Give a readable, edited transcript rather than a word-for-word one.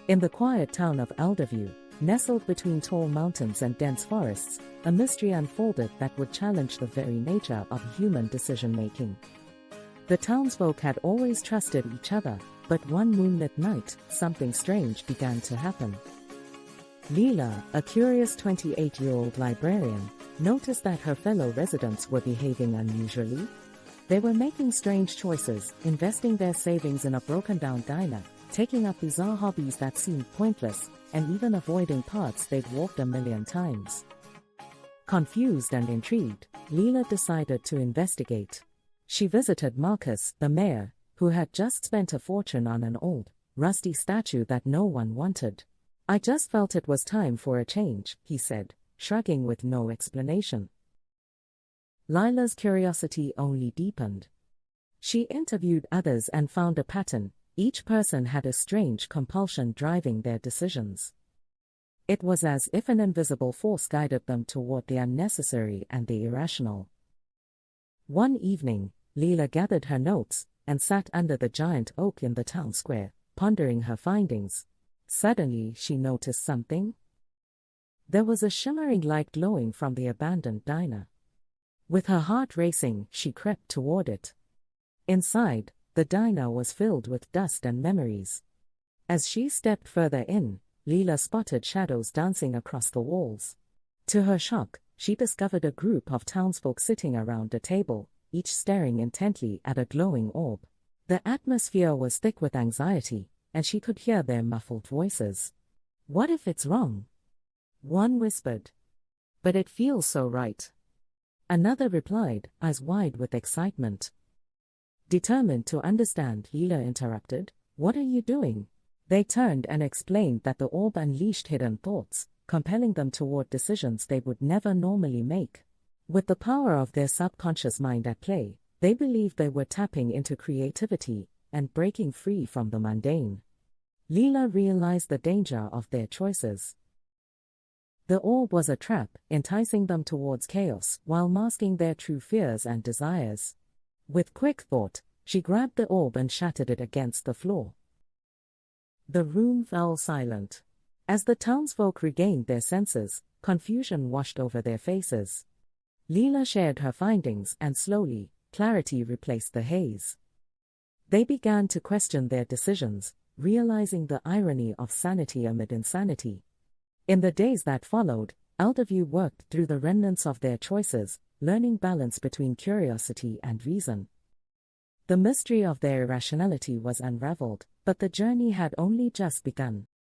In the quiet town of Elderview, nestled between tall mountains and dense forests, a mystery unfolded that would challenge the very nature of human decision-making. The townsfolk had always trusted each other, but one moonlit night, something strange began to happen. Leela, a curious 28-year-old librarian, noticed that her fellow residents were behaving unusually. They were making strange choices, investing their savings in a broken-down diner, taking up bizarre hobbies that seemed pointless, and even avoiding paths they'd walked a million times. Confused and intrigued, Leela decided to investigate. She visited Marcus, the mayor, who had just spent a fortune on an old, rusty statue that no one wanted. "I just felt it was time for a change," he said, shrugging with no explanation. Lila's curiosity only deepened. She interviewed others and found a pattern. Each person had a strange compulsion driving their decisions. It was as if an invisible force guided them toward the unnecessary and the irrational. One evening, Leela gathered her notes and sat under the giant oak in the town square, pondering her findings. Suddenly, she noticed something. There was a shimmering light glowing from the abandoned diner. With her heart racing, she crept toward it. Inside, the diner was filled with dust and memories. As she stepped further in, Leela spotted shadows dancing across the walls. To her shock, she discovered a group of townsfolk sitting around a table, each staring intently at a glowing orb. The atmosphere was thick with anxiety, and she could hear their muffled voices. "What if it's wrong?" one whispered. "But it feels so right." Another replied, eyes wide with excitement. Determined to understand, Leela interrupted, "What are you doing?" They turned and explained that the orb unleashed hidden thoughts, compelling them toward decisions they would never normally make. With the power of their subconscious mind at play, they believed they were tapping into creativity and breaking free from the mundane. Leela realized the danger of their choices. The orb was a trap, enticing them towards chaos while masking their true fears and desires. With quick thought, she grabbed the orb and shattered it against the floor. The room fell silent. As the townsfolk regained their senses, confusion washed over their faces. Leela shared her findings, and slowly, clarity replaced the haze. They began to question their decisions, realizing the irony of sanity amid insanity. In the days that followed, Elderview worked through the remnants of their choices, learning balance between curiosity and reason. The mystery of their irrationality was unraveled, but the journey had only just begun.